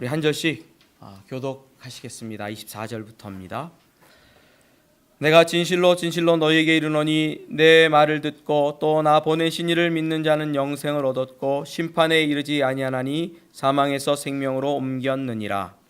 우리 한 절씩 교독하시겠습니다. 24절부터입니다. 내가 진실로 진실로 너희에게 이르노니 내 말을 듣고 또 나 보내신 이를 믿는 자는 영생을 얻었고 심판에 이르지 아니하나니 사망에서 생명으로 옮겼느니라.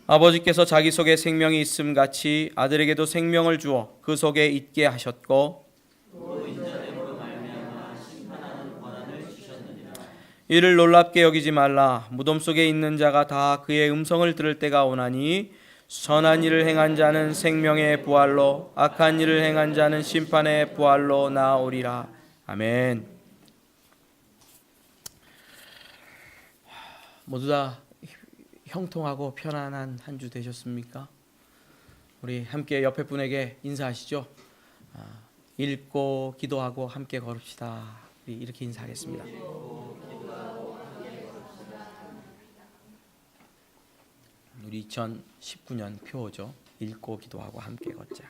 아버지께서 자기 속에 생명이 있음 같이 아들에게도 생명을 주어 그 속에 있게 하셨고 이를 놀랍게 여기지 말라. 무덤 속에 있는 자가 다 그의 음성을 들을 때가 오나니 선한 일을 행한 자는 생명의 부활로 악한 일을 행한 자는 심판의 부활로 나오리라. 아멘. 모두 다 형통하고 편안한 한 주 되셨습니까? 우리 함께 옆에 분에게 인사하시죠. 읽고 기도하고 함께 걸읍시다. 우리 이렇게 인사하겠습니다. 우리 2019년 표어죠. 읽고 기도하고 함께 걷자.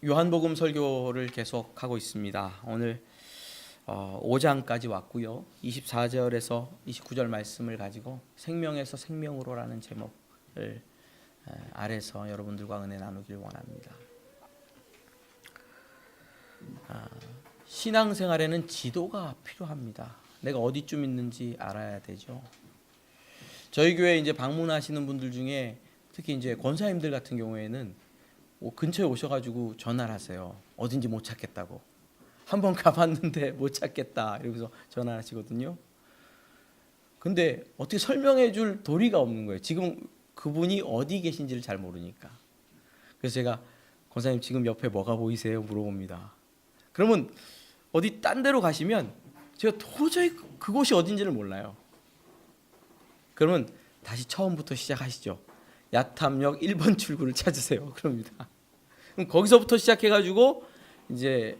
요한복음 설교를 계속하고 있습니다. 오늘 5장까지 왔고요. 24절에서 29절 말씀을 가지고 생명에서 생명으로라는 제목을 아래서 여러분들과 은혜 나누길 원합니다. 신앙생활에는 지도가 필요합니다. 내가 어디쯤 있는지 알아야 되죠. 저희 교회 이제 방문하시는 분들 중에 특히 이제 권사님들 같은 경우에는 근처에 오셔가지고 전화를 하세요. 어딘지 못 찾겠다고. 한번 가봤는데 못 찾겠다 이러면서 전화하시거든요. 근데 어떻게 설명해 줄 도리가 없는 거예요. 지금 그분이 어디 계신지를 잘 모르니까. 그래서 제가 권사님 지금 옆에 뭐가 보이세요? 물어봅니다. 그러면 어디 딴 데로 가시면 제가 도저히 그곳이 어딘지를 몰라요. 그러면 다시 처음부터 시작하시죠. 야탐역 1번 출구를 찾으세요. 그럽니다. 그럼 거기서부터 시작해가지고 이제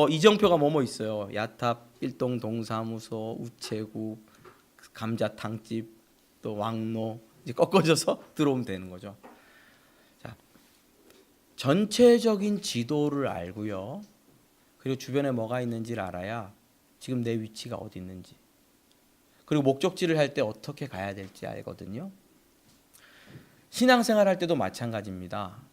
이정표가 뭐뭐 있어요. 야탑, 일동 동사무소, 우체국, 감자탕집, 또 왕로 이제 꺾어져서 들어오면 되는 거죠. 자, 전체적인 지도를 알고요. 그리고 주변에 뭐가 있는지를 알아야 지금 내 위치가 어디 있는지, 그리고 목적지를 할 때 어떻게 가야 될지 알거든요. 신앙생활 할 때도 마찬가지입니다.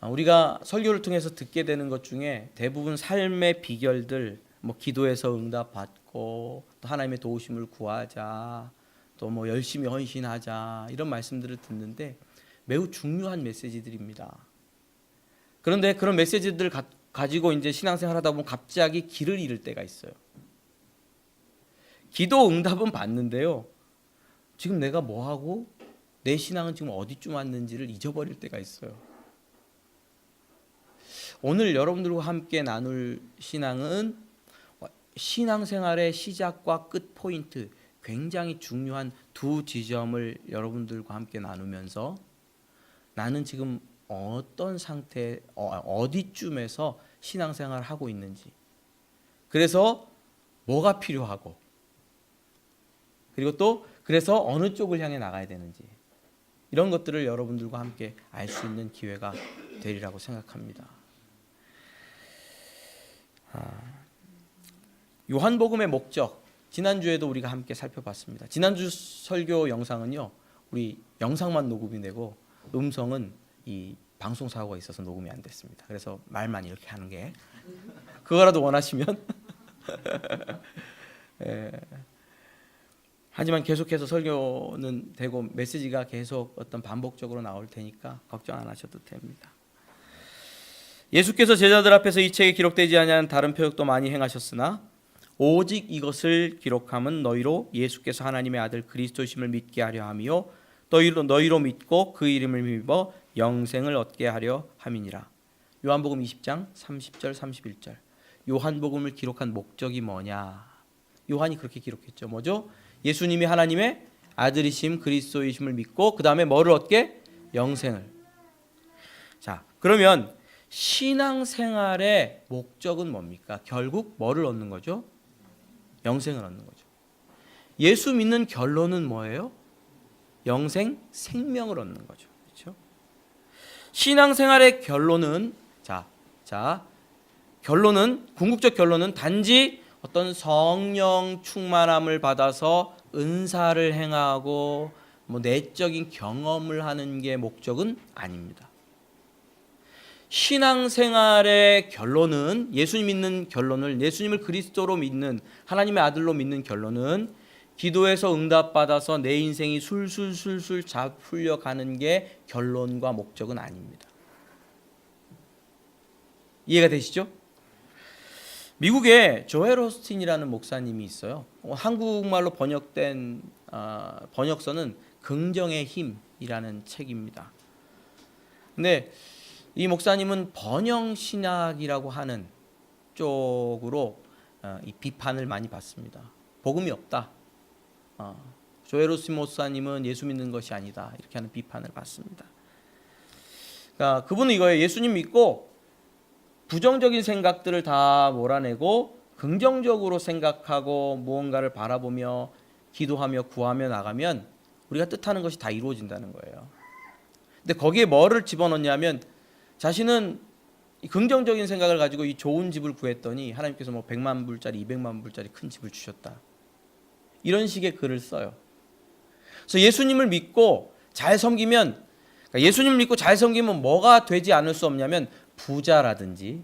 우리가 설교를 통해서 듣게 되는 것 중에 대부분 삶의 비결들, 기도에서 응답 받고 또 하나님의 도우심을 구하자, 또 열심히 헌신하자, 이런 말씀들을 듣는데 매우 중요한 메시지들입니다. 그런데 그런 메시지들을 가지고 이제 신앙생활 하다 보면 갑자기 길을 잃을 때가 있어요. 기도 응답은 받는데요, 지금 내가 뭐 하고 내 신앙은 지금 어디쯤 왔는지를 잊어버릴 때가 있어요. 오늘 여러분들과 함께 나눌 신앙은 신앙생활의 시작과 끝 포인트, 굉장히 중요한 두 지점을 여러분들과 함께 나누면서 나는 지금 어떤 상태, 어디쯤에서 신앙생활을 하고 있는지, 그래서 뭐가 필요하고, 그리고 또 그래서 어느 쪽을 향해 나가야 되는지, 이런 것들을 여러분들과 함께 알 수 있는 기회가 되리라고 생각합니다. 요한복음의 목적, 지난주에도 우리가 함께 살펴봤습니다. 지난주 설교 영상은요, 우리 영상만 녹음이 되고 음성은 이 방송사고가 있어서 녹음이 안 됐습니다. 그래서 말만 이렇게 하는 게, 그거라도 원하시면 하지만 계속해서 설교는 되고 메시지가 계속 어떤 반복적으로 나올 테니까 걱정 안 하셔도 됩니다. 예수께서 제자들 앞에서 이 책에 기록되지 아니한 다른 표적도 많이 행하셨으나 오직 이것을 기록함은 너희로 예수께서 하나님의 아들 그리스도심을 믿게 하려 함이요 너희로 믿고 그 이름을 믿어 영생을 얻게 하려 함이니라. 요한복음 20장 30절 31절. 요한복음을 기록한 목적이 뭐냐? 요한이 그렇게 기록했죠. 뭐죠? 예수님이 하나님의 아들이심 그리스도이심을 믿고 그 다음에 뭐를 얻게? 영생을. 자, 그러면 신앙생활의 목적은 뭡니까? 결국 뭐를 얻는 거죠? 영생을 얻는 거죠. 예수 믿는 결론은 뭐예요? 영생, 생명을 얻는 거죠. 그렇죠? 신앙생활의 결론은 결론은 궁극적 결론은 단지 어떤 성령 충만함을 받아서 은사를 행하고 내적인 경험을 하는 게 목적은 아닙니다. 신앙생활의 결론은 예수님 믿는 결론을 예수님을 그리스도로 믿는 하나님의 아들로 믿는 결론은 기도해서 응답받아서 내 인생이 술술술술 잘 풀려가는 게 결론과 목적은 아닙니다. 이해가 되시죠? 미국에 조엘 오스틴이라는 목사님이 있어요. 한국말로 번역된 번역서는 긍정의 힘이라는 책입니다. 근데 이 목사님은 번영신학이라고 하는 쪽으로 이 비판을 많이 받습니다. 복음이 없다. 조엘 오스틴 목사님은 예수 믿는 것이 아니다. 이렇게 하는 비판을 받습니다. 그러니까 그분은 이거예요. 예수님 믿고 부정적인 생각들을 다 몰아내고 긍정적으로 생각하고 무언가를 바라보며 기도하며 구하며 나가면 우리가 뜻하는 것이 다 이루어진다는 거예요. 근데 거기에 뭐를 집어넣냐면 자신은 긍정적인 생각을 가지고 이 좋은 집을 구했더니 하나님께서 100만 불짜리 200만 불짜리 큰 집을 주셨다. 이런 식의 글을 써요. 그래서 예수님을 믿고 잘 섬기면 예수님을 믿고 잘 섬기면 뭐가 되지 않을 수 없냐면 부자라든지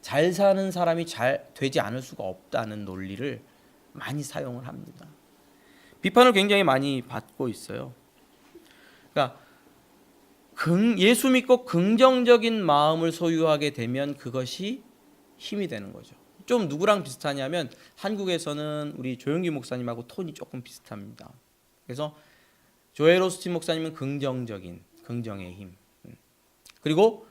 잘 사는 사람이 잘 되지 않을 수가 없다는 논리를 많이 사용을 합니다. 비판을 굉장히 많이 받고 있어요. 그러니까 예수 믿고 긍정적인 마음을 소유하게 되면 그것이 힘이 되는 거죠. 좀 누구랑 비슷하냐면 한국에서는 우리 조영기 목사님하고 톤이 조금 비슷합니다. 그래서 조엘 오스틴 목사님은 긍정적인 긍정의 힘, 그리고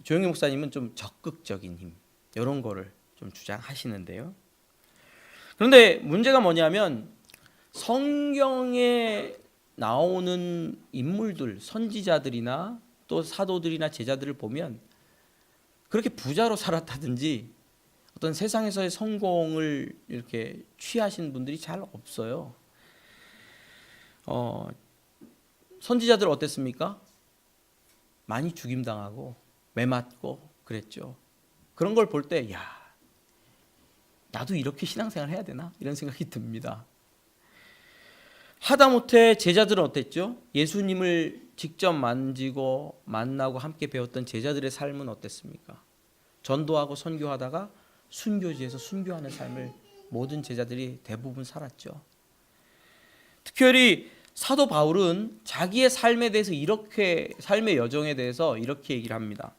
조영기 목사님은 좀 적극적인 힘, 이런 거를 좀 주장하시는데요. 그런데 문제가 뭐냐면 성경에 나오는 인물들, 선지자들이나 또 사도들이나 제자들을 보면 그렇게 부자로 살았다든지 어떤 세상에서의 성공을 이렇게 취하신 분들이 잘 없어요. 선지자들 어땠습니까? 많이 죽임당하고 매맞고 그랬죠. 그런 걸 볼 때 야, 나도 이렇게 신앙생활 해야 되나? 이런 생각이 듭니다. 하다못해 제자들은 어땠죠? 예수님을 직접 만지고 만나고 함께 배웠던 제자들의 삶은 어땠습니까? 전도하고 선교하다가 순교지에서 순교하는 삶을 모든 제자들이 대부분 살았죠. 특별히 사도 바울은 자기의 삶에 대해서 삶의 여정에 대해서 이렇게 얘기를 합니다.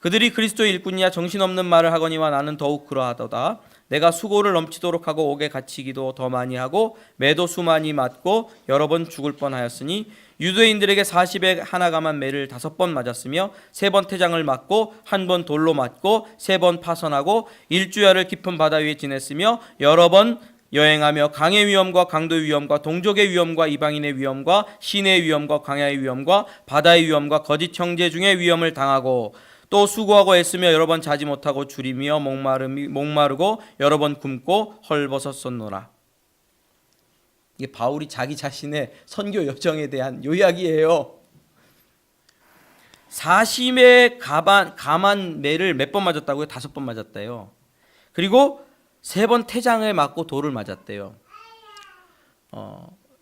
그들이 그리스도의 일꾼이야 정신없는 말을 하거니와 나는 더욱 그러하도다. 내가 수고를 넘치도록 하고 옥에 갇히기도 더 많이 하고 매도 수많이 맞고 여러 번 죽을 뻔하였으니 유대인들에게 40에 하나 감한 매를 5번 맞았으며 3번 태장을 맞고 1번 돌로 맞고 3번 파선하고 일주야를 깊은 바다 위에 지냈으며 여러 번 여행하며 강의 위험과 강도의 위험과 동족의 위험과 이방인의 위험과 시내의 위험과 광야의 위험과 바다의 위험과 거짓 형제 중의 위험을 당하고 또 수고하고 애쓰며 여러 번 자지 못하고 줄이며 목마르고 여러 번 굶고 헐벗었었노라. 이게 바울이 자기 자신의 선교 여정에 대한 요약이에요. 40에 감한 매를 몇 번 맞았다고요? 5번 맞았대요. 그리고 3번 태장에 맞고 돌을 맞았대요.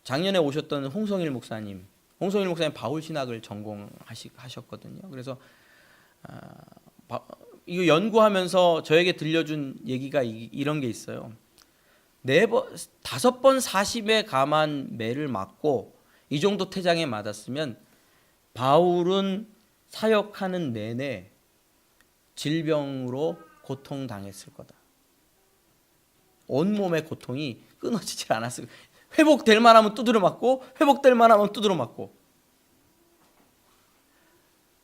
작년에 오셨던 홍성일 목사님 바울 신학을 전공하셨거든요. 그래서 이거 연구하면서 저에게 들려준 얘기가 이런 게 있어요. 5번 40에 감한 매를 맞고 이 정도 태장에 맞았으면 바울은 사역하는 내내 질병으로 고통당했을 거다. 온몸의 고통이 끊어지질 않았을 거다. 회복될 만하면 두드려 맞고 회복될 만하면 두드려 맞고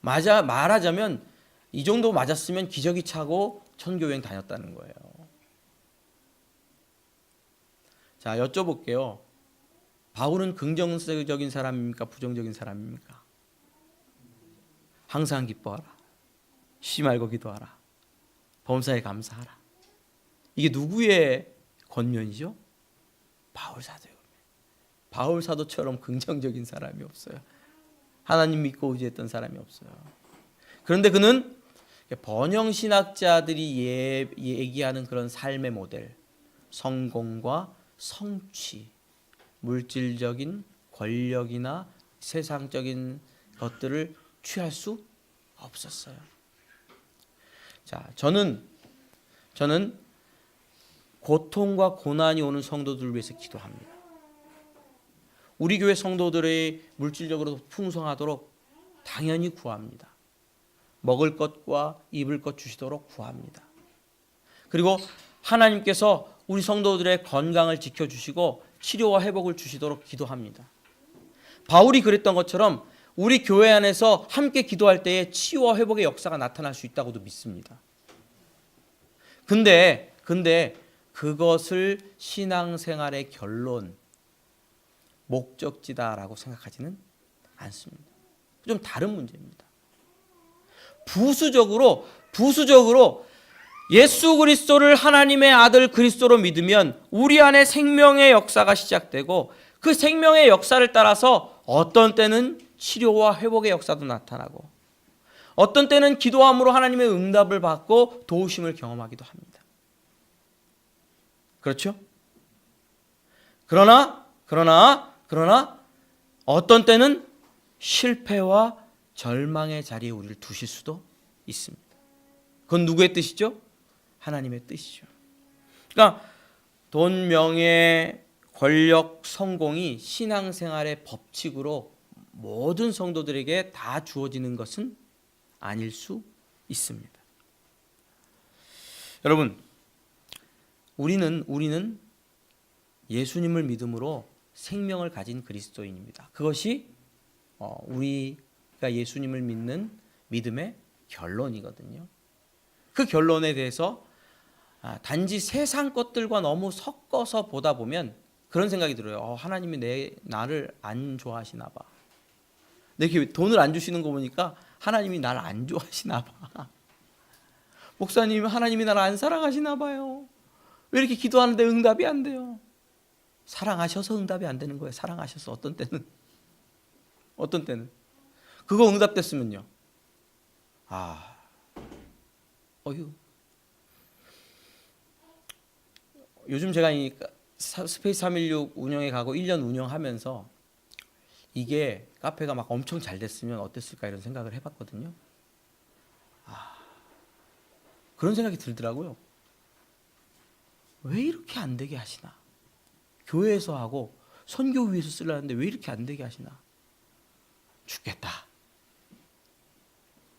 말하자면 이 정도 맞았으면 기저귀 차고 선교여행 다녔다는 거예요. 자, 여쭤볼게요. 바울은 긍정적인 사람입니까? 부정적인 사람입니까? 항상 기뻐하라. 쉬지 말고 기도하라. 범사에 감사하라. 이게 누구의 권면이죠? 바울 사도예요. 바울 사도처럼 긍정적인 사람이 없어요. 하나님 믿고 의지했던 사람이 없어요. 그런데 그는 번영신학자들이 얘기하는 그런 삶의 모델, 성공과 성취, 물질적인 권력이나 세상적인 것들을 취할 수 없었어요. 자, 저는 고통과 고난이 오는 성도들을 위해서 기도합니다. 우리 교회 성도들의 물질적으로 풍성하도록 당연히 구합니다. 먹을 것과 입을 것 주시도록 구합니다. 그리고 하나님께서 우리 성도들의 건강을 지켜주시고 치료와 회복을 주시도록 기도합니다. 바울이 그랬던 것처럼 우리 교회 안에서 함께 기도할 때에 치유와 회복의 역사가 나타날 수 있다고도 믿습니다. 근데 그것을 신앙생활의 결론, 목적지다라고 생각하지는 않습니다. 좀 다른 문제입니다. 부수적으로 예수 그리스도를 하나님의 아들 그리스도로 믿으면 우리 안에 생명의 역사가 시작되고 그 생명의 역사를 따라서 어떤 때는 치료와 회복의 역사도 나타나고 어떤 때는 기도함으로 하나님의 응답을 받고 도우심을 경험하기도 합니다. 그렇죠? 그러나 어떤 때는 실패와 절망의 자리에 우리를 두실 수도 있습니다. 그건 누구의 뜻이죠? 하나님의 뜻이죠. 그러니까 돈, 명예, 권력, 성공이 신앙생활의 법칙으로 모든 성도들에게 다 주어지는 것은 아닐 수 있습니다. 여러분, 우리는 예수님을 믿음으로 생명을 가진 그리스도인입니다. 그것이 우리가 예수님을 믿는 믿음의 결론이거든요. 그 결론에 대해서 단지 세상 것들과 너무 섞어서 보다 보면 그런 생각이 들어요. 하나님이 나를 안 좋아하시나 봐. 내게 돈을 안 주시는 거 보니까 하나님이 나를 안 좋아하시나 봐. 목사님, 하나님이 나를 안 사랑하시나 봐요. 왜 이렇게 기도하는데 응답이 안 돼요? 사랑하셔서 응답이 안 되는 거예요. 사랑하셔서. 어떤 때는 그거 응답됐으면요. 요즘 제가 이 스페이스 316 운영에 가고 1년 운영하면서 이게 카페가 막 엄청 잘 됐으면 어땠을까 이런 생각을 해봤거든요. 그런 생각이 들더라고요. 왜 이렇게 안 되게 하시나? 교회에서 하고 선교 위해서 쓰려는데 왜 이렇게 안 되게 하시나? 죽겠다.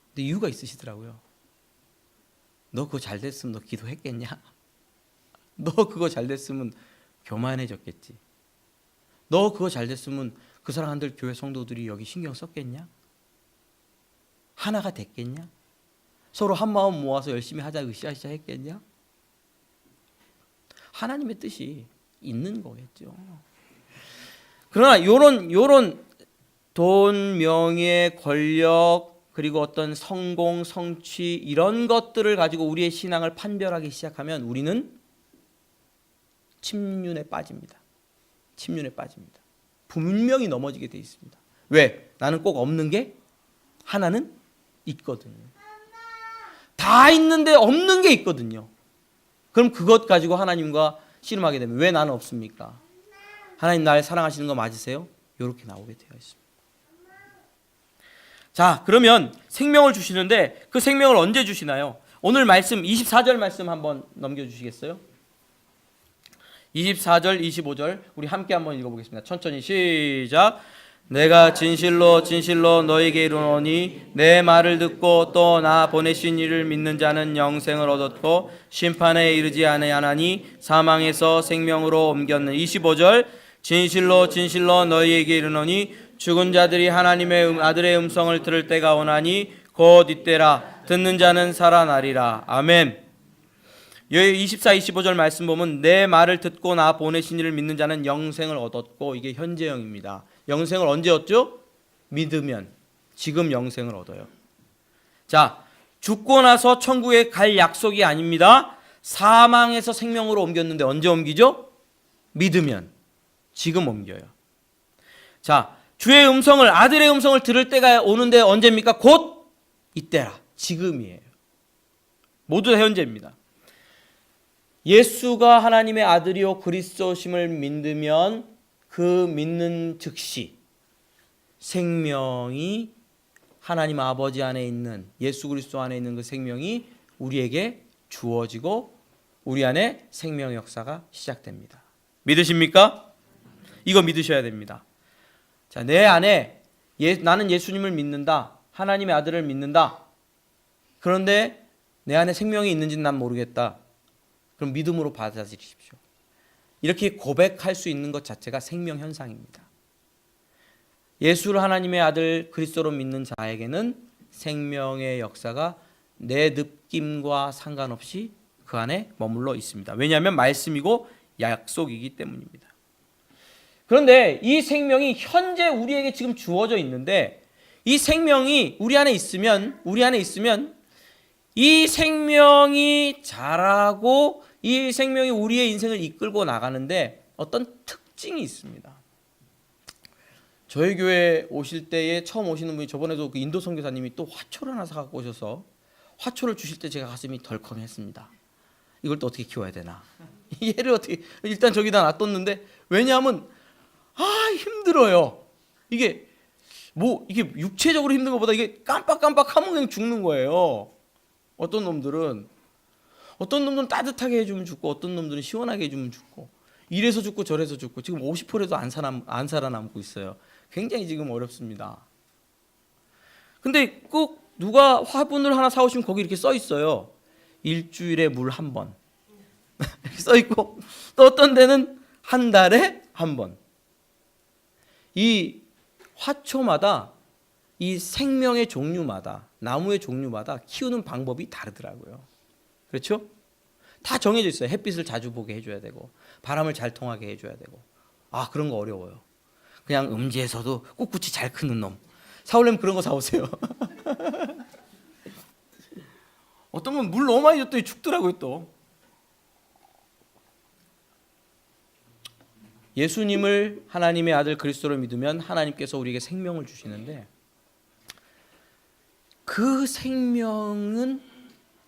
근데 이유가 있으시더라고요. 너 그거 잘 됐으면 너 기도했겠냐? 너 그거 잘 됐으면 교만해졌겠지. 너 그거 잘 됐으면 그 사람들 교회 성도들이 여기 신경 썼겠냐? 하나가 됐겠냐? 서로 한 마음 모아서 열심히 하자 으쌰으쌰 했겠냐? 하나님의 뜻이 있는 거겠죠. 그러나 요런 돈, 명예, 권력, 그리고 어떤 성공, 성취 이런 것들을 가지고 우리의 신앙을 판별하기 시작하면 우리는 침륜에 빠집니다. 분명히 넘어지게 돼 있습니다. 왜? 나는 꼭 없는 게 하나는 있거든요. 다 있는데 없는 게 있거든요. 그럼 그것 가지고 하나님과 씨름하게 되면 왜 나는 없습니까? 하나님 날 사랑하시는 거 맞으세요? 이렇게 나오게 되어 있습니다. 자, 그러면 생명을 주시는데 그 생명을 언제 주시나요? 오늘 말씀 24절 말씀 한번 넘겨주시겠어요? 24절 25절 우리 함께 한번 읽어보겠습니다. 천천히 시작. 내가 진실로 너에게 이르노니 내 말을 듣고 또 나 보내신 이를 믿는 자는 영생을 얻었고 심판에 이르지 아니하나니 사망에서 생명으로 옮겼는. 25절 진실로 너희에게 이르노니 죽은 자들이 하나님의 아들의 음성을 들을 때가 오나니 곧 이때라. 듣는 자는 살아나리라. 아멘. 여기 24, 25절 말씀 보면 내 말을 듣고 나 보내신 이를 믿는 자는 영생을 얻었고, 이게 현재형입니다. 영생을 언제 얻죠? 믿으면. 지금 영생을 얻어요. 자, 죽고 나서 천국에 갈 약속이 아닙니다. 사망에서 생명으로 옮겼는데 언제 옮기죠? 믿으면. 지금 옮겨요. 자, 주의 음성을, 아들의 음성을 들을 때가 오는데 언제입니까? 곧 이때라. 지금이에요. 모두 다 현재입니다. 예수가 하나님의 아들이요 그리스도심을 믿으면 그 믿는 즉시 생명이 하나님 아버지 안에 있는, 예수 그리스도 안에 있는 그 생명이 우리에게 주어지고 우리 안에 생명의 역사가 시작됩니다. 믿으십니까? 이거 믿으셔야 됩니다. 자, 내 안에 나는 예수님을 믿는다. 하나님의 아들을 믿는다. 그런데 내 안에 생명이 있는지는 난 모르겠다. 그럼 믿음으로 받아들이십시오. 이렇게 고백할 수 있는 것 자체가 생명 현상입니다. 예수를 하나님의 아들 그리스도로 믿는 자에게는 생명의 역사가 내 느낌과 상관없이 그 안에 머물러 있습니다. 왜냐하면 말씀이고 약속이기 때문입니다. 그런데 이 생명이 현재 우리에게 지금 주어져 있는데, 이 생명이 우리 안에 있으면 이 생명이 자라고 이 생명이 우리의 인생을 이끌고 나가는데 어떤 특징이 있습니다. 저희 교회 오실 때에 처음 오시는 분이, 저번에도 그 인도 선교사님이 또 화초를 하나 사갖고 오셔서 화초를 주실 때 제가 가슴이 덜컹했습니다. 이걸 또 어떻게 키워야 되나? 얘를 어떻게, 일단 저기다 놔뒀는데, 왜냐하면 힘들어요. 이게 육체적으로 힘든 것보다 이게 깜빡깜빡하면 그냥 죽는 거예요. 어떤 놈들은 따뜻하게 해주면 죽고, 어떤 놈들은 시원하게 해주면 죽고, 이래서 죽고 저래서 죽고, 지금 50%도 안 살아남고 있어요. 굉장히 지금 어렵습니다. 근데 꼭 누가 화분을 하나 사오시면 거기 이렇게 써 있어요. 일주일에 물 한 번. 이렇게 써 있고, 또 어떤 데는 한 달에 한 번. 이 화초마다, 이 생명의 종류마다, 나무의 종류마다 키우는 방법이 다르더라고요. 그렇죠? 다 정해져 있어요. 햇빛을 자주 보게 해줘야 되고, 바람을 잘 통하게 해줘야 되고. 그런 거 어려워요. 그냥 음지에서도 꿋꿋이 잘 크는 놈 사오려면 그런 거 사오세요. 어떤 건 물 너무 많이 줬더니 죽더라고요. 또 예수님을 하나님의 아들 그리스도를 믿으면 하나님께서 우리에게 생명을 주시는데, 그 생명은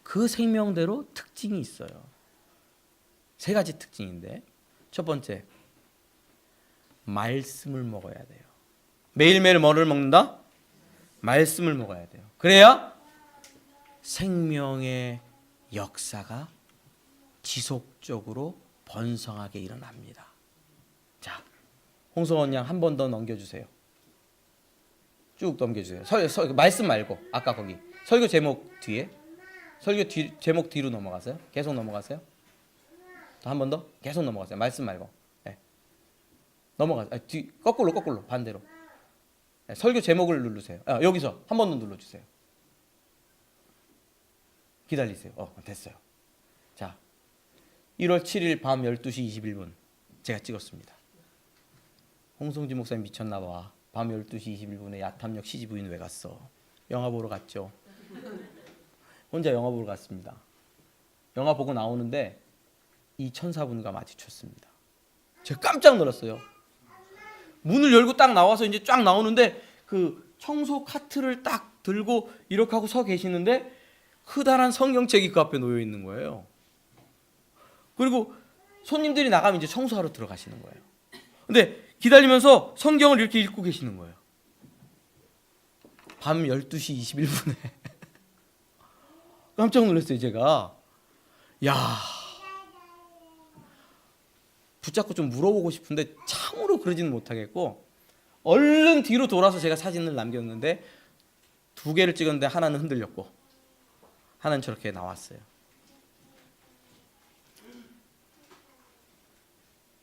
그 생명대로 특징이 있어요. 세 가지 특징인데, 첫 번째, 말씀을 먹어야 돼요. 매일매일 뭐를 먹는다? 말씀을 먹어야 돼요. 그래야 생명의 역사가 지속적으로 번성하게 일어납니다. 자, 홍성원 양 한 번 더 넘겨주세요. 쭉 넘겨주세요. 말씀 말고 아까 거기 설교 제목 뒤에, 제목 뒤로 넘어가세요. 계속 넘어가세요. 한 번 더 계속 넘어가세요. 말씀 말고. 네. 넘어가세요. 거꾸로 반대로. 네. 설교 제목을 누르세요. 여기서 한 번 더 눌러주세요. 기다리세요. 됐어요. 자, 1월 7일 밤 12시 21분 제가 찍었습니다. 홍성진 목사님 미쳤나 봐. 밤 12시 21분에 야탐역 시집부인 왜 갔어? 영화 보러 갔죠. 혼자 영화 보러 갔습니다. 영화 보고 나오는데 이 천사분과 마주쳤습니다. 제가 깜짝 놀랐어요. 문을 열고 딱 나와서 이제 쫙 나오는데 그 청소 카트를 딱 들고 이렇게 하고 서 계시는데 커다란 성경책이 그 앞에 놓여 있는 거예요. 그리고 손님들이 나가면 이제 청소하러 들어가시는 거예요. 근데 기다리면서 성경을 이렇게 읽고 계시는 거예요. 밤 12시 21분에. 깜짝 놀랐어요, 제가. 야, 붙잡고 좀 물어보고 싶은데 참으로 그러지는 못하겠고, 얼른 뒤로 돌아서 제가 사진을 남겼는데 2개를 찍었는데 하나는 흔들렸고 하나는 저렇게 나왔어요.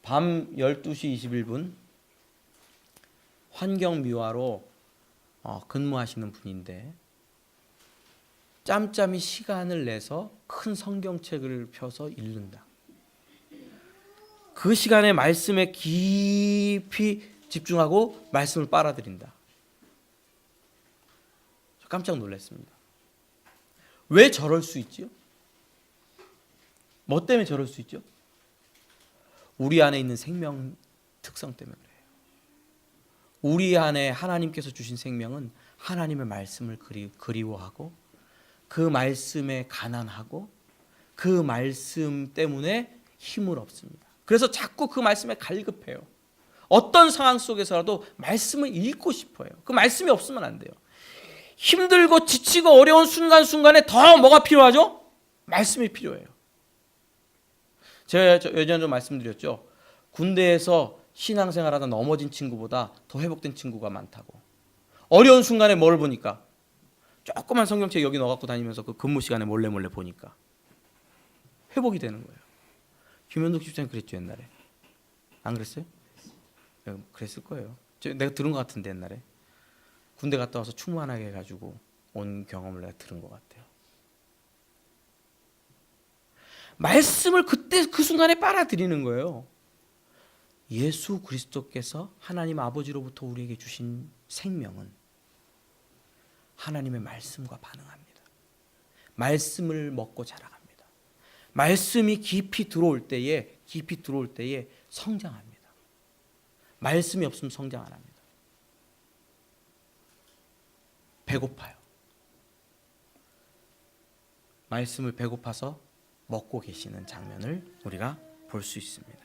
밤 12시 21분 환경미화로 근무하시는 분인데 짬짬이 시간을 내서 큰 성경책을 펴서 읽는다. 그 시간에 말씀에 깊이 집중하고 말씀을 빨아들인다. 저 깜짝 놀랐습니다. 왜 저럴 수 있지요? 뭐 때문에 저럴 수 있죠? 우리 안에 있는 생명 특성 때문에 그래요. 우리 안에 하나님께서 주신 생명은 하나님의 말씀을 그리워하고 그 말씀에 가난하고 그 말씀 때문에 힘을 얻습니다. 그래서 자꾸 그 말씀에 갈급해요. 어떤 상황 속에서라도 말씀을 읽고 싶어요. 그 말씀이 없으면 안 돼요. 힘들고 지치고 어려운 순간순간에 더 뭐가 필요하죠? 말씀이 필요해요. 제가 예전에 좀 말씀드렸죠. 군대에서 신앙생활하다 넘어진 친구보다 더 회복된 친구가 많다고. 어려운 순간에 뭘 보니까? 조그만 성경책 여기 넣어갖고 다니면서 그 근무 시간에 몰래 보니까 회복이 되는 거예요. 김현덕 집사님 그랬죠 옛날에. 안 그랬어요? 그랬을 거예요. 내가 들은 것 같은데 옛날에. 군대 갔다 와서 충만하게 해가지고 온 경험을 내가 들은 것 같아요. 말씀을 그때 그 순간에 빨아들이는 거예요. 예수 그리스도께서 하나님 아버지로부터 우리에게 주신 생명은 하나님의 말씀과 반응합니다. 말씀을 먹고 자라갑니다. 말씀이 깊이 들어올 때에 성장합니다. 말씀이 없으면 성장 안 합니다. 배고파요. 말씀을 배고파서 먹고 계시는 장면을 우리가 볼 수 있습니다.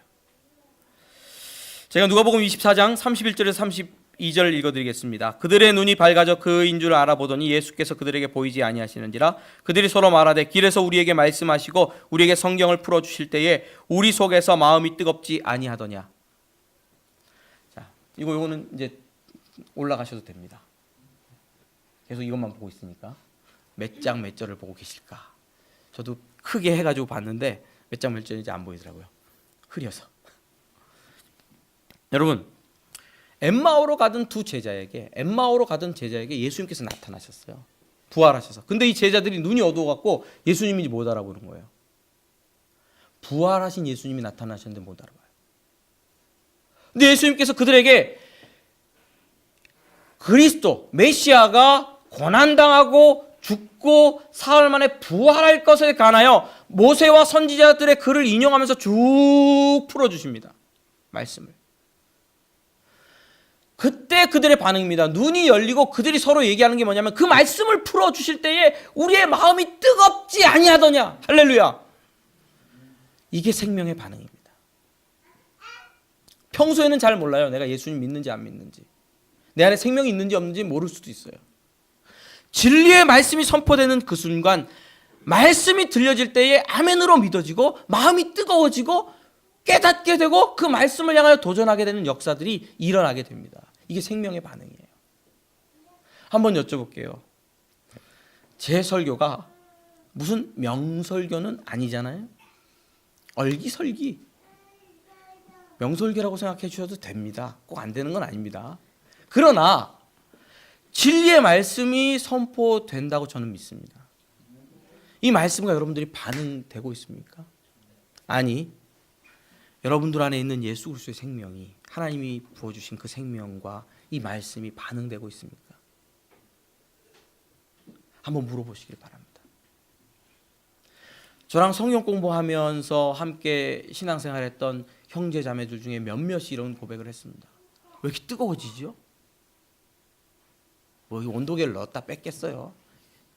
제가 누가복음 24장 31절에서 32절 읽어드리겠습니다. 그들의 눈이 밝아져 그인 줄 알아보더니 예수께서 그들에게 보이지 아니하시는지라 그들이 서로 말하되 길에서 우리에게 말씀하시고 우리에게 성경을 풀어주실 때에 우리 속에서 마음이 뜨겁지 아니하더냐. 자, 이거는 이제 올라가셔도 됩니다. 계속 이것만 보고 있으니까 몇 장 몇 절을 보고 계실까? 저도 크게 해가지고 봤는데 몇 장 몇 절인지 안 보이더라고요. 흐려서. 여러분, 엠마오로 가던 제자에게 예수님께서 나타나셨어요. 부활하셔서. 근데 이 제자들이 눈이 어두워갖고 예수님인지 못 알아보는 거예요. 부활하신 예수님이 나타나셨는데 못 알아봐요. 근데 예수님께서 그들에게 그리스도, 메시아가 고난당하고 죽고 사흘 만에 부활할 것에 관하여 모세와 선지자들의 글을 인용하면서 쭉 풀어주십니다. 말씀을. 그때 그들의 반응입니다. 눈이 열리고 그들이 서로 얘기하는 게 뭐냐면 그 말씀을 풀어주실 때에 우리의 마음이 뜨겁지 아니하더냐. 할렐루야. 이게 생명의 반응입니다. 평소에는 잘 몰라요. 내가 예수님 믿는지 안 믿는지. 내 안에 생명이 있는지 없는지 모를 수도 있어요. 진리의 말씀이 선포되는 그 순간 말씀이 들려질 때에 아멘으로 믿어지고 마음이 뜨거워지고 깨닫게 되고 그 말씀을 향하여 도전하게 되는 역사들이 일어나게 됩니다. 이게 생명의 반응이에요. 한번 여쭤볼게요. 제 설교가 무슨 명설교는 아니잖아요. 얼기설기. 명설교라고 생각해 주셔도 됩니다. 꼭 안 되는 건 아닙니다. 그러나 진리의 말씀이 선포된다고 저는 믿습니다. 이 말씀과 여러분들이 반응되고 있습니까? 아니, 여러분들 안에 있는 예수 그리스도의 생명이 하나님이 부어주신 그 생명과 이 말씀이 반응되고 있습니까? 한번 물어보시길 바랍니다. 저랑 성경 공부하면서 함께 신앙생활했던 형제 자매들 중에 몇몇이 이런 고백을 했습니다. 왜 이렇게 뜨거워지죠? 뭐 온도계를 넣었다 뺐겠어요?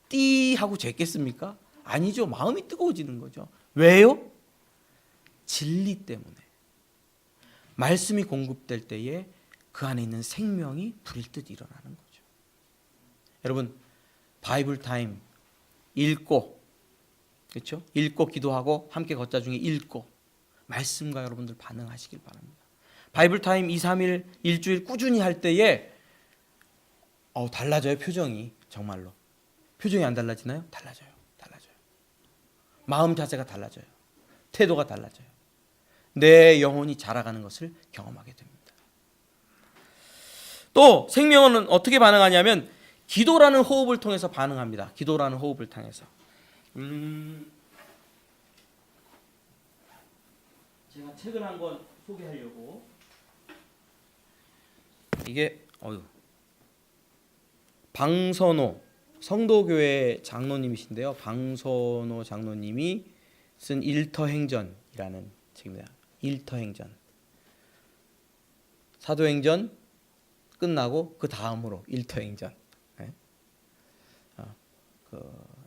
띠 하고 쟀겠습니까? 아니죠. 마음이 뜨거워지는 거죠. 왜요? 진리 때문에. 말씀이 공급될 때에 그 안에 있는 생명이 불일 듯 일어나는 거죠. 여러분, 바이블 타임 읽고, 그렇죠? 읽고 기도하고 함께 걷자 중에 읽고 말씀과 여러분들 반응하시길 바랍니다. 바이블 타임 2, 3일 일주일 꾸준히 할 때에 달라져요. 표정이. 정말로 표정이 안 달라지나요? 달라져요. 마음 자세가 달라져요. 태도가 달라져요. 내 영혼이 자라가는 것을 경험하게 됩니다. 또 생명은 어떻게 반응하냐면 기도라는 호흡을 통해서 반응합니다. 기도라는 호흡을 통해서. 제가 책을 한 권 소개하려고. 이게 방선호 성도교회 장로님이신데요. 방선호 장로님이 쓴 일터행전이라는 책입니다. 일터행전. 사도행전 끝나고 그 다음으로 일터행전. 네.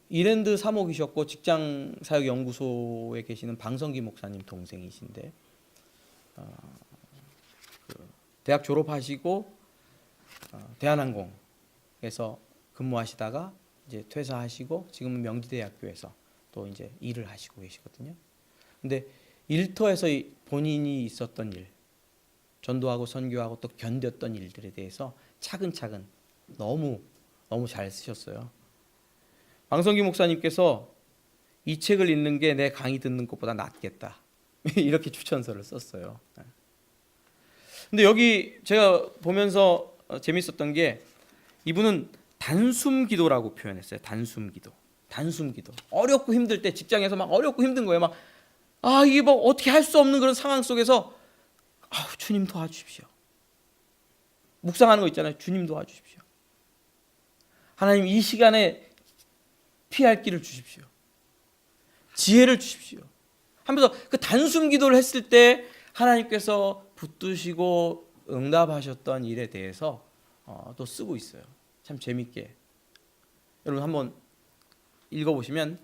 이랜드 사목이셨고 직장사역연구소에 계시는 방성기 목사님 동생이신데 대학 졸업하시고 대한항공에서 근무하시다가 이제 퇴사하시고 지금은 명지대학교에서 또 이제 일을 하시고 계시거든요. 근데 일터에서 본인이 있었던 일, 전도하고 선교하고 또 견뎠던 일들에 대해서 차근차근 너무 잘 쓰셨어요. 방성기 목사님께서 이 책을 읽는 게 내 강의 듣는 것보다 낫겠다. 이렇게 추천서를 썼어요. 근데 여기 제가 보면서 재밌었던 게 이분은 단숨 기도라고 표현했어요. 단숨 기도. 단숨 기도. 어렵고 힘들 때 직장에서 막 어렵고 힘든 거예요. 막 이게 뭐 어떻게 할 수 없는 그런 상황 속에서 주님 도와주십시오. 묵상하는 거 있잖아요. 주님 도와주십시오. 하나님 이 시간에 피할 길을 주십시오. 지혜를 주십시오. 하면서 그 단숨 기도를 했을 때 하나님께서 붙드시고 응답하셨던 일에 대해서 또 쓰고 있어요. 참 재밌게. 여러분 한번 읽어보시면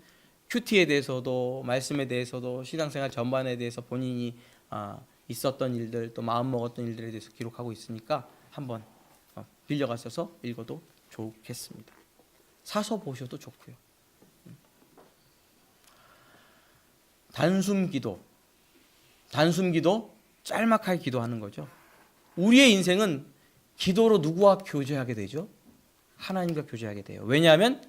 큐티에 대해서도 말씀에 대해서도 신앙생활 전반에 대해서 본인이 있었던 일들 또 마음 먹었던 일들에 대해서 기록하고 있으니까 한번 빌려가셔서 읽어도 좋겠습니다. 사서 보셔도 좋고요. 단숨 기도 짤막하게 기도하는 거죠. 우리의 인생은 기도로 누구와 교제하게 되죠? 하나님과 교제하게 돼요. 왜냐하면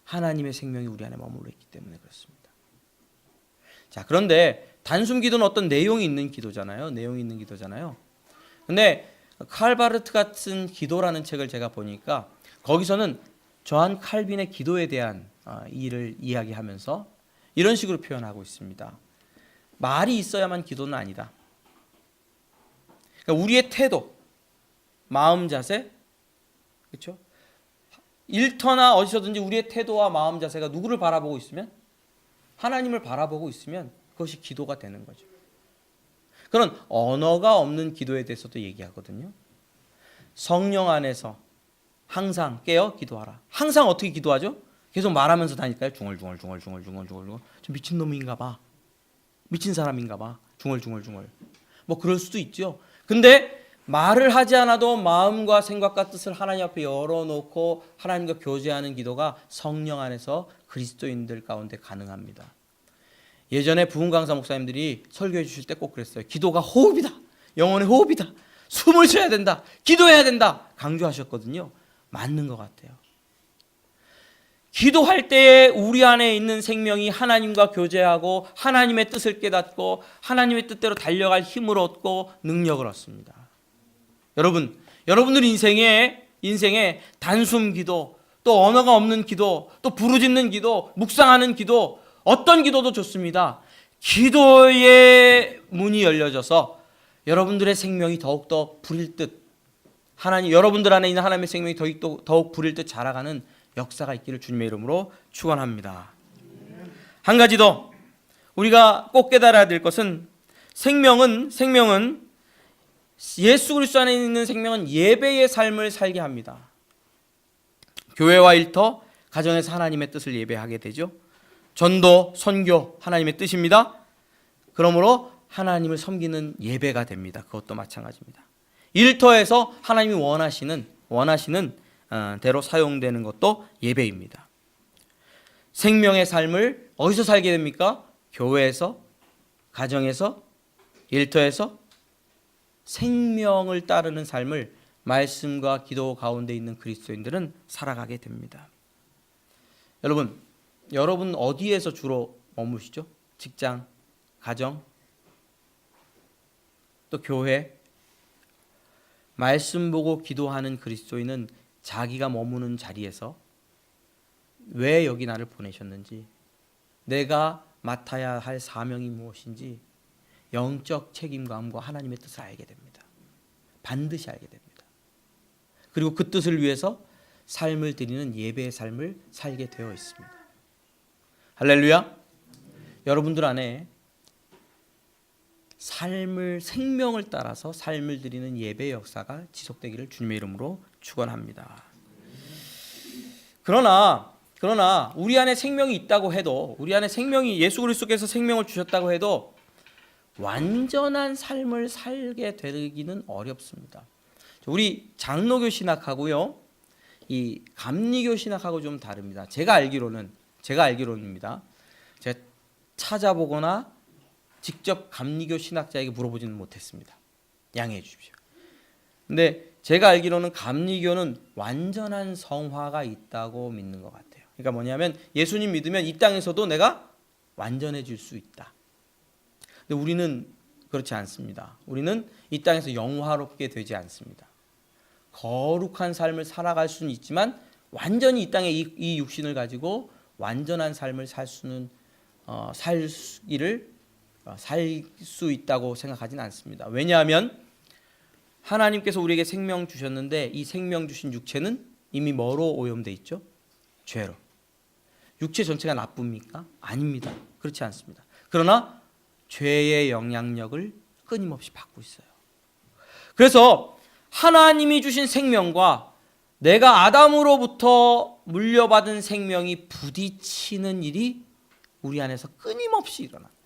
하나님의 생명이 우리 안에 머물러 있기 때문에 그렇습니다. 자, 그런데 단숨 기도는 어떤 내용이 있는 기도잖아요. 근데 칼바르트 같은 기도라는 책을 제가 보니까 거기서는 저한 칼빈의 기도에 대한 일을 이야기하면서 이런 식으로 표현하고 있습니다. 말이 있어야만 기도는 아니다. 그러니까 우리의 태도, 마음 자세, 그렇죠? 일터나 어디서든지 우리의 태도와 마음 자세가 누구를 바라보고 있으면 하나님을 바라보고 있으면 그것이 기도가 되는 거죠. 그런 언어가 없는 기도에 대해서도 얘기하거든요. 성령 안에서 항상 깨어 기도하라. 항상 어떻게 기도하죠? 계속 말하면서 다닐까요? 중얼중얼. 좀 미친놈인가 봐. 미친 사람인가 봐. 중얼중얼. 뭐 그럴 수도 있죠. 근데 말을 하지 않아도 마음과 생각과 뜻을 하나님 앞에 열어놓고 하나님과 교제하는 기도가 성령 안에서 그리스도인들 가운데 가능합니다. 예전에 부흥 강사 목사님들이 설교해 주실 때 꼭 그랬어요. 기도가 호흡이다. 영혼의 호흡이다. 숨을 쉬어야 된다. 기도해야 된다. 강조하셨거든요. 맞는 것 같아요. 기도할 때에 우리 안에 있는 생명이 하나님과 교제하고 하나님의 뜻을 깨닫고 하나님의 뜻대로 달려갈 힘을 얻고 능력을 얻습니다. 여러분들 인생에 단숨 기도, 또 언어가 없는 기도, 또 부르짖는 기도, 묵상하는 기도, 어떤 기도도 좋습니다. 기도의 문이 열려져서 여러분들의 생명이 더욱더 부릴 듯 여러분들 안에 있는 하나님의 생명이 더욱 부릴 듯 자라가는 역사가 있기를 주님의 이름으로 축원합니다. 한 가지 더 우리가 꼭 깨달아야 될 것은 생명은 예수 그리스도 안에 있는 생명은 예배의 삶을 살게 합니다. 교회와 일터, 가정에서 하나님의 뜻을 예배하게 되죠. 전도, 선교 하나님의 뜻입니다. 그러므로 하나님을 섬기는 예배가 됩니다. 그것도 마찬가지입니다. 일터에서 하나님이 원하시는 대로 사용되는 것도 예배입니다. 생명의 삶을 어디서 살게 됩니까? 교회에서, 가정에서, 일터에서 생명을 따르는 삶을 말씀과 기도 가운데 있는 그리스도인들은 살아가게 됩니다. 여러분 어디에서 주로 머무시죠? 직장, 가정, 또 교회. 말씀 보고 기도하는 그리스도인은 자기가 머무는 자리에서 왜 여기 나를 보내셨는지, 내가 맡아야 할 사명이 무엇인지 영적 책임감과 하나님의 뜻을 알게 됩니다. 반드시 알게 됩니다. 그리고 그 뜻을 위해서 삶을 드리는 예배의 삶을 살게 되어 있습니다. 할렐루야. 여러분들 안에 삶을 생명을 따라서 삶을 드리는 예배 역사가 지속되기를 주님의 이름으로 축원합니다. 그러나 우리 안에 생명이 있다고 해도, 우리 안에 생명이 예수 그리스도께서 생명을 주셨다고 해도 완전한 삶을 살게 되기는 어렵습니다. 우리 장로교 신학하고요, 이 감리교 신학하고 좀 다릅니다. 제가 알기로는입니다. 제가 찾아보거나 직접 감리교 신학자에게 물어보지는 못했습니다. 양해해 주십시오. 근데 제가 알기로는 감리교는 완전한 성화가 있다고 믿는 것 같아요. 그러니까 뭐냐면 예수님 믿으면 이 땅에서도 내가 완전해질 수 있다. 근데 우리는 그렇지 않습니다. 우리는 이 땅에서 영화롭게 되지 않습니다. 거룩한 삶을 살아갈 수는 있지만 완전히 이 땅에 이 육신을 가지고 완전한 삶을 살 수 있다고 생각하지는 않습니다. 왜냐하면 하나님께서 우리에게 생명 주셨는데 이 생명 주신 육체는 이미 뭐로 오염돼 있죠? 죄로. 육체 전체가 나쁩니까? 아닙니다. 그렇지 않습니다. 그러나 죄의 영향력을 끊임없이 받고 있어요. 그래서 하나님이 주신 생명과 내가 아담으로부터 물려받은 생명이 부딪히는 일이 우리 안에서 끊임없이 일어납니다.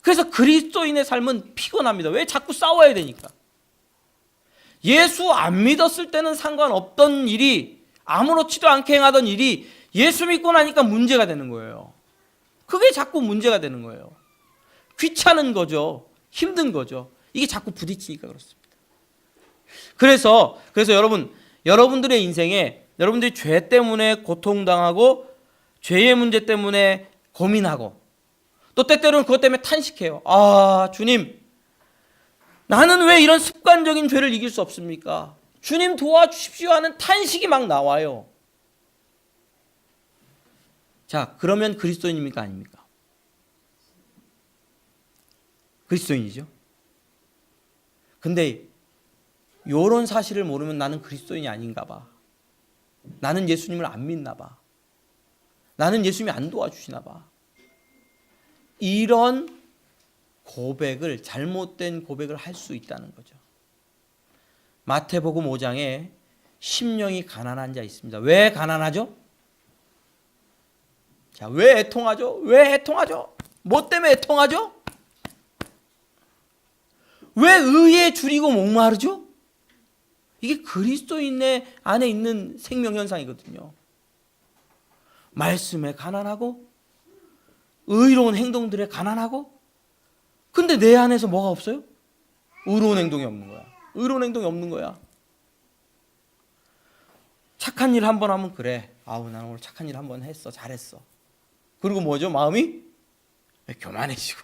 그래서 그리스도인의 삶은 피곤합니다. 왜? 자꾸 싸워야 되니까. 예수 안 믿었을 때는 상관없던 일이, 아무렇지도 않게 행하던 일이 예수 믿고 나니까 문제가 되는 거예요. 그게 자꾸 문제가 되는 거예요. 귀찮은 거죠. 힘든 거죠. 이게 자꾸 부딪히니까 그렇습니다. 그래서 여러분들의 인생에 여러분들이 죄 때문에 고통당하고 죄의 문제 때문에 고민하고 또 때때로는 그것 때문에 탄식해요. 아, 주님, 나는 왜 이런 습관적인 죄를 이길 수 없습니까? 주님 도와주십시오 하는 탄식이 막 나와요. 자, 그러면 그리스도인입니까? 아닙니까? 그리스도인이죠. 근데 이런 사실을 모르면 나는 그리스도인이 아닌가 봐. 나는 예수님을 안 믿나 봐. 나는 예수님이 안 도와주시나 봐. 이런 고백을, 잘못된 고백을 할 수 있다는 거죠. 마태복음 5장에 심령이 가난한 자 있습니다. 왜 가난하죠? 자, 왜 애통하죠? 왜 애통하죠? 뭐 때문에 애통하죠? 왜 의에 줄이고 목마르죠? 이게 그리스도인의 안에 있는 생명 현상이거든요. 말씀에 가난하고 의로운 행동들에 가난하고, 근데 내 안에서 뭐가 없어요? 의로운 행동이 없는 거야. 의로운 행동이 없는 거야. 착한 일 한 번 하면 그래. 아우, 나는 오늘 착한 일 한 번 했어. 잘했어. 그리고 뭐죠? 마음이 교만해지고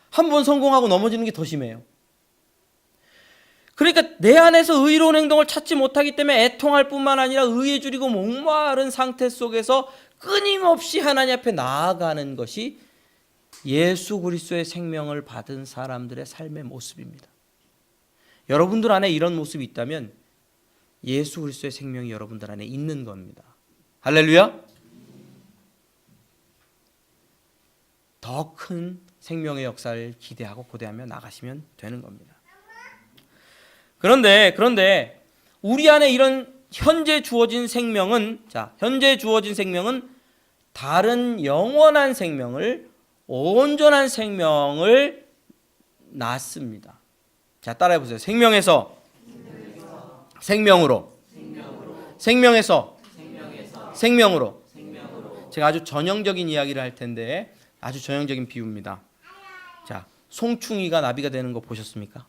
한 번 성공하고 넘어지는 게 더 심해요. 그러니까 내 안에서 의로운 행동을 찾지 못하기 때문에 애통할 뿐만 아니라 의에 줄이고 목마른 상태 속에서 끊임없이 하나님 앞에 나아가는 것이 예수 그리스도의 생명을 받은 사람들의 삶의 모습입니다. 여러분들 안에 이런 모습이 있다면 예수 그리스도의 생명이 여러분들 안에 있는 겁니다. 할렐루야. 더 큰 생명의 역사를 기대하고 고대하며 나가시면 되는 겁니다. 그런데 우리 안에 이런 현재 주어진 생명은, 현재 주어진 생명은 다른 영원한 생명을, 온전한 생명을 낳습니다. 자, 따라해 보세요. 생명에서 생명으로, 생명에서 생명으로. 제가 아주 전형적인 이야기를 할 텐데, 아주 전형적인 비유입니다. 자, 송충이가 나비가 되는 거 보셨습니까?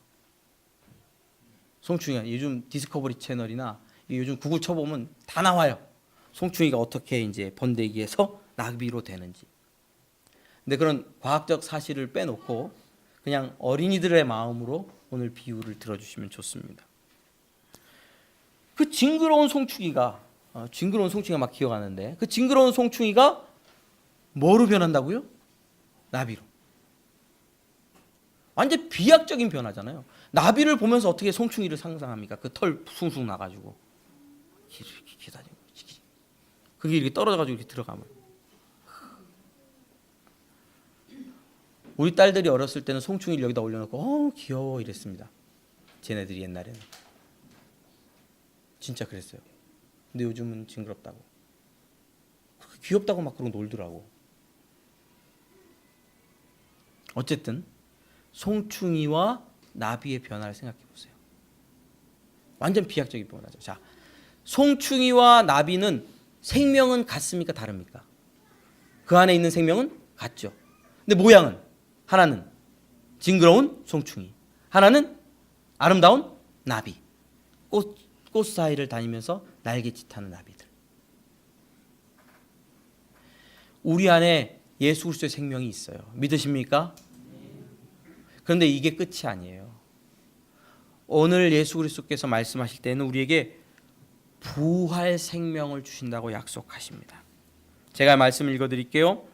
송충이가 요즘 디스커버리 채널이나 요즘 구글 쳐보면 다 나와요. 송충이가 어떻게 이제 번데기에서 나비로 되는지. 근데 그런 과학적 사실을 빼놓고 그냥 어린이들의 마음으로 오늘 비유를 들어주시면 좋습니다. 그 징그러운 송충이가 막 기어가는데, 그 징그러운 송충이가 뭐로 변한다고요? 나비로. 완전 비약적인 변화잖아요. 나비를 보면서 어떻게 송충이를 상상합니까? 그 털 숭숭 나가지고 그게 이렇게 떨어져가지고 이렇게 들어가면, 우리 딸들이 어렸을 때는 송충이를 여기다 올려놓고 귀여워 이랬습니다. 쟤네들이 옛날에는. 진짜 그랬어요. 근데 요즘은 징그럽다고. 귀엽다고 막 그러고 놀더라고. 어쨌든 송충이와 나비의 변화를 생각해 보세요. 완전 비약적인 변화죠. 자, 송충이와 나비는 생명은 같습니까? 다릅니까? 그 안에 있는 생명은 같죠. 근데 모양은 하나는 징그러운 송충이, 하나는 아름다운 나비. 꽃 사이를 다니면서 날갯짓하는 나비들. 우리 안에 예수 그리스도의 생명이 있어요. 믿으십니까? 그런데 이게 끝이 아니에요. 오늘 예수 그리스도께서 말씀하실 때는 우리에게 부활 생명을 주신다고 약속하십니다. 제가 말씀을 읽어드릴게요.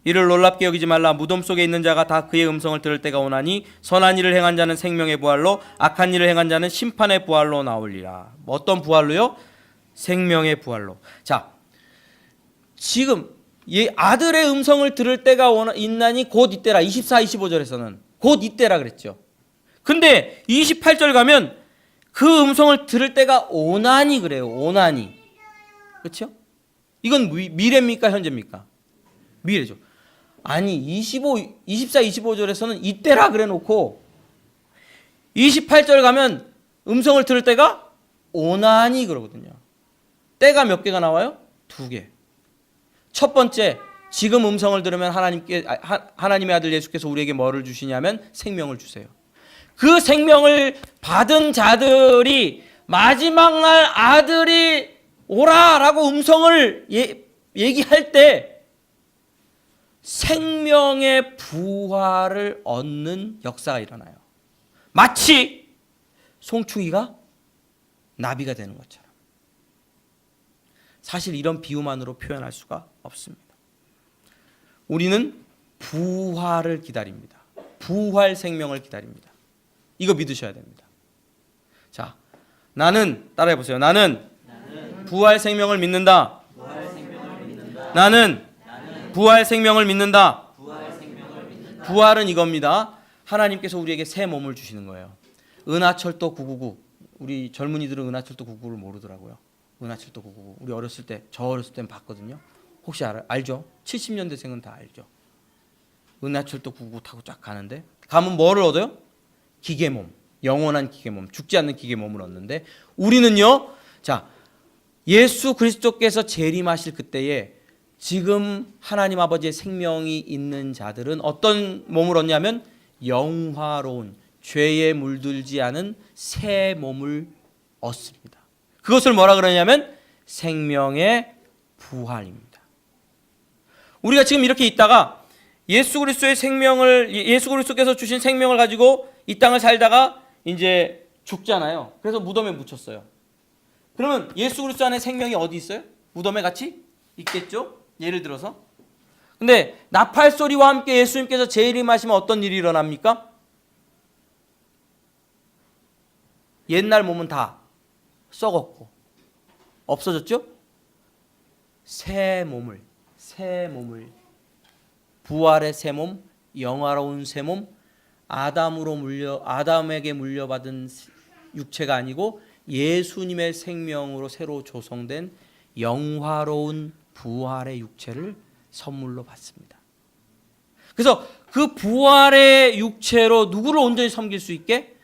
이를 놀랍게 여기지 말라. 무덤 속에 있는 자가 다 그의 음성을 들을 때가 오나니 선한 일을 행한 자는 생명의 부활로 악한 일을 행한 자는 심판의 부활로 나올리라. 어떤 부활로요? 생명의 부활로. 자, 지금 이 아들의 음성을 들을 때가 있나니 곧 이때라. 24, 25절에서는 곧 이때라 그랬죠. 근데 28절 가면 그 음성을 들을 때가 오나니 그래요. 오나니. 그렇죠? 이건 미래입니까? 현재입니까? 미래죠. 아니 24, 25절에서는 이때라 그래 놓고 28절 가면 음성을 들을 때가 오나니 그러거든요. 때가 몇 개가 나와요? 2개. 첫 번째, 지금 음성을 들으면 하나님의 아들 예수께서 우리에게 뭐를 주시냐면 생명을 주세요. 그 생명을 받은 자들이 마지막 날 아들이 오라라고 음성을 얘기할 때 생명의 부활을 얻는 역사가 일어나요. 마치 송충이가 나비가 되는 것처럼. 사실 이런 비유만으로 표현할 수가 없습니다. 우리는 부활을 기다립니다. 부활 생명을 기다립니다. 이거 믿으셔야 됩니다. 자, 나는 따라해 보세요. 나는 부활 생명을 믿는다. 나는 부활 생명을 믿는다. 부활은 이겁니다. 하나님께서 우리에게 새 몸을 주시는 거예요. 은하철도 999. 우리 젊은이들은 은하철도 999를 모르더라고요. 은하철도 999. 우리 어렸을 때, 저 어렸을 때는 봤거든요. 혹시 알죠? 70년대생은 다 알죠. 은하철도 999 타고 쫙 가는데 가면 뭐를 얻어요? 기계몸. 영원한 기계몸. 죽지 않는 기계몸을 얻는데 우리는요. 자, 예수 그리스도께서 재림하실 그때에 지금 하나님 아버지의 생명이 있는 자들은 어떤 몸을 얻냐면 영화로운 죄에 물들지 않은 새 몸을 얻습니다. 그것을 뭐라 그러냐면 생명의 부활입니다. 우리가 지금 이렇게 있다가 예수 그리스도께서 주신 생명을 가지고 이 땅을 살다가 이제 죽잖아요. 그래서 무덤에 묻혔어요. 그러면 예수 그리스도 안에 생명이 어디 있어요? 무덤에 같이 있겠죠? 예를 들어서. 근데 나팔 소리와 함께 예수님께서 재림하시면 어떤 일이 일어납니까? 옛날 몸은 다 썩었고 없어졌죠? 새 몸을 부활의 새 몸, 영화로운 새 몸, 아담에게 물려받은 육체가 아니고 예수님의 생명으로 새로 조성된 영화로운 부활의 육체를 선물로 받습니다. 그래서 그 부활의 육체로 누구를 온전히 섬길 수 있게?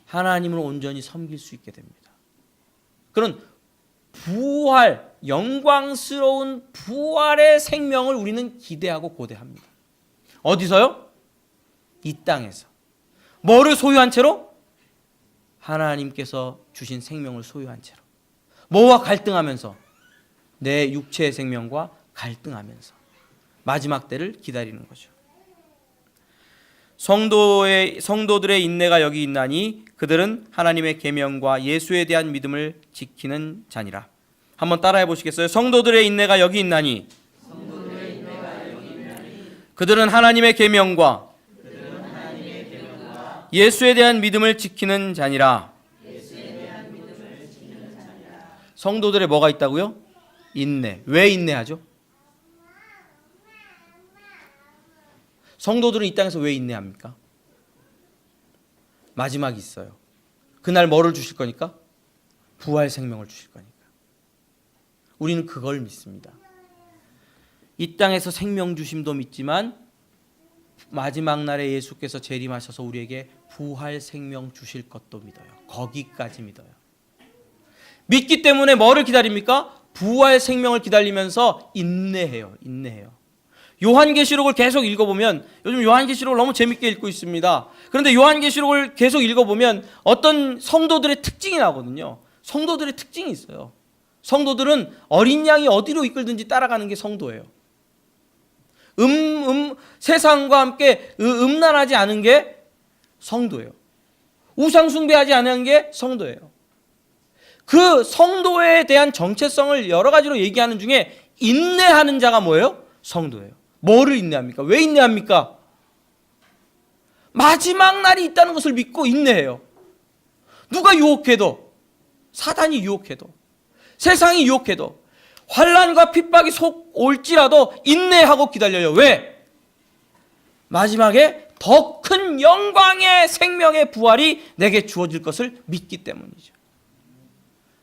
하나님을 온전히 섬길 수 있게 됩니다. 그런 부활, 영광스러운 부활의 생명을 우리는 기대하고 고대합니다. 어디서요? 이 땅에서. 뭐를 소유한 채로? 하나님께서 주신 생명을 소유한 채로. 뭐와 갈등하면서? 내 육체의 생명과 갈등하면서 마지막 때를 기다리는 거죠. 성도들의 인내가 여기 있나니 그들은 하나님의 계명과 예수에 대한 믿음을 지키는 자니라. 한번 따라해 보시겠어요? 성도들의 인내가 여기 있나니 그들은 하나님의 계명과 예수에 대한 믿음을 지키는 자니라. 성도들의 뭐가 있다고요? 인내. 왜 인내하죠? 성도들은 이 땅에서 왜 인내합니까? 마지막이 있어요. 그날 뭐를 주실 거니까? 부활 생명을 주실 거니까. 우리는 그걸 믿습니다. 이 땅에서 생명 주심도 믿지만 마지막 날에 예수께서 재림하셔서 우리에게 부활 생명 주실 것도 믿어요. 거기까지 믿어요. 믿기 때문에 뭐를 기다립니까? 부활 생명을 기다리면서 인내해요. 요한계시록을 계속 읽어보면, 요즘 요한계시록을 너무 재밌게 읽고 있습니다. 그런데 요한계시록을 계속 읽어보면 어떤 성도들의 특징이 나오거든요. 성도들의 특징이 있어요. 성도들은 어린 양이 어디로 이끌든지 따라가는 게 성도예요. 세상과 함께 음란하지 않은 게 성도예요. 우상 숭배하지 않은 게 성도예요. 그 성도에 대한 정체성을 여러 가지로 얘기하는 중에 인내하는 자가 뭐예요? 성도예요. 뭐를 인내합니까? 왜 인내합니까? 마지막 날이 있다는 것을 믿고 인내해요. 누가 유혹해도, 사단이 유혹해도, 세상이 유혹해도, 환난과 핍박이 속 올지라도 인내하고 기다려요. 왜? 마지막에 더 큰 영광의 생명의 부활이 내게 주어질 것을 믿기 때문이죠.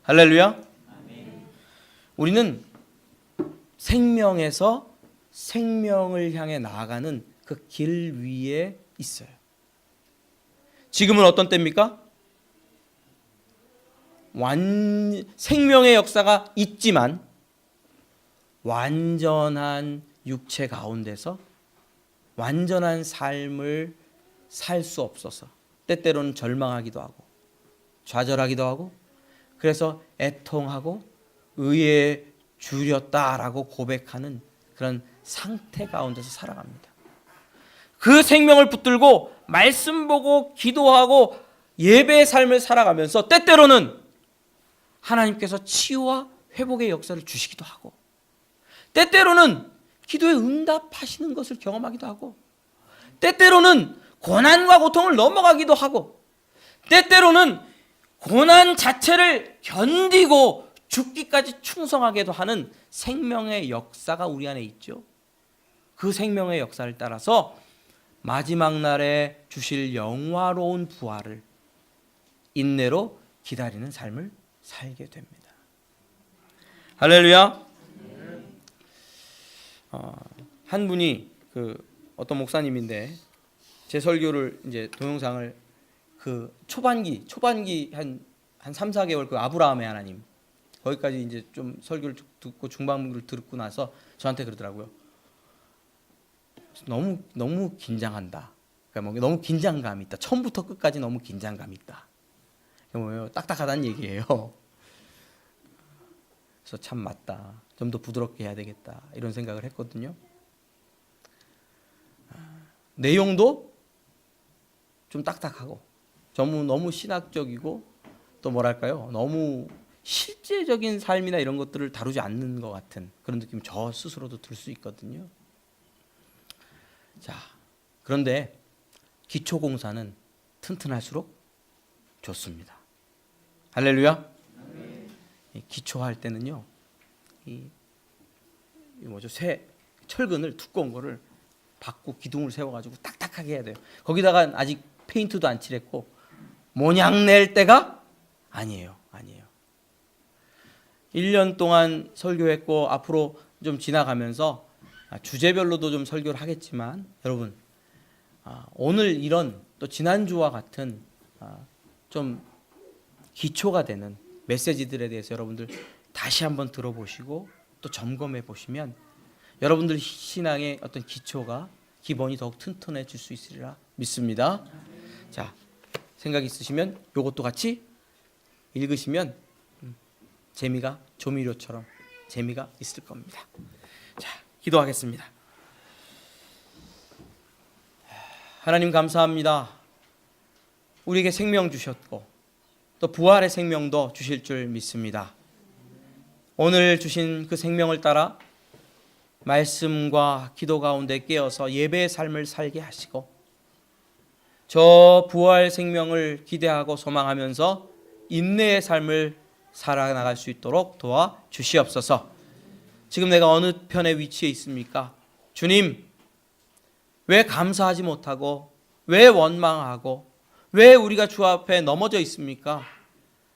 할렐루야. 우리는 생명에서 생명을 향해 나아가는 그 길 위에 있어요. 지금은 어떤 때입니까? 생명의 역사가 있지만 완전한 육체 가운데서 완전한 삶을 살 수 없어서 때때로는 절망하기도 하고 좌절하기도 하고, 그래서 애통하고 의에 주렸다라고 고백하는 그런 상태 가운데서 살아갑니다. 그 생명을 붙들고 말씀 보고 기도하고 예배의 삶을 살아가면서 때때로는 하나님께서 치유와 회복의 역사를 주시기도 하고, 때때로는 기도에 응답하시는 것을 경험하기도 하고, 때때로는 고난과 고통을 넘어가기도 하고, 때때로는 고난 자체를 견디고 죽기까지 충성하게도 하는 생명의 역사가 우리 안에 있죠. 그 생명의 역사를 따라서 마지막 날에 주실 영화로운 부활을 인내로 기다리는 삶을 살게 됩니다. 할렐루야. 한 분이 어떤 목사님인데 제 설교를 이제 동영상을 초반기 한 3, 4개월 아브라함의 하나님 거기까지 이제 좀 설교를 듣고 중반부를 듣고 나서 저한테 그러더라고요. 너무 긴장한다. 그러니까 너무 긴장감이 있다. 처음부터 끝까지 너무 긴장감이 있다. 뭐예요? 딱딱하다는 얘기예요. 그래서 참 맞다. 좀 더 부드럽게 해야 되겠다. 이런 생각을 했거든요. 내용도 좀 딱딱하고 너무 신학적이고 또 뭐랄까요? 너무 실제적인 삶이나 이런 것들을 다루지 않는 것 같은 그런 느낌 저 스스로도 들 수 있거든요. 자, 그런데 기초공사는 튼튼할수록 좋습니다. 할렐루야. 기초할 때는요, 쇠 철근을 두꺼운 거를 받고 기둥을 세워가지고 딱딱하게 해야 돼요. 거기다가 아직 페인트도 안 칠했고 모냥 낼 때가 아니에요. 1년 동안 설교했고 앞으로 좀 지나가면서 주제별로도 좀 설교를 하겠지만 여러분, 오늘 이런 또 지난주와 같은 좀 기초가 되는 메시지들에 대해서 여러분들 다시 한번 들어보시고 또 점검해 보시면 여러분들 신앙의 어떤 기본이 더욱 튼튼해질 수 있으리라 믿습니다. 자, 생각 있으시면 이것도 같이 읽으시면 조미료처럼 재미가 있을 겁니다. 자, 기도하겠습니다. 하나님 감사합니다. 우리에게 생명 주셨고 또 부활의 생명도 주실 줄 믿습니다. 오늘 주신 그 생명을 따라 말씀과 기도 가운데 깨어서 예배의 삶을 살게 하시고 저 부활 생명을 기대하고 소망하면서 인내의 삶을 살아나갈 수 있도록 도와 주시옵소서. 지금 내가 어느 편의 위치에 있습니까? 주님, 왜 감사하지 못하고 왜 원망하고 왜 우리가 주 앞에 넘어져 있습니까?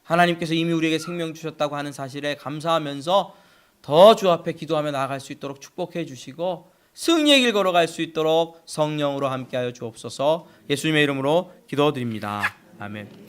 하나님께서 이미 우리에게 생명 주셨다고 하는 사실에 감사하면서 더 주 앞에 기도하며 나아갈 수 있도록 축복해 주시고 승리의 길 걸어갈 수 있도록 성령으로 함께하여 주옵소서. 예수님의 이름으로 기도드립니다. 아멘.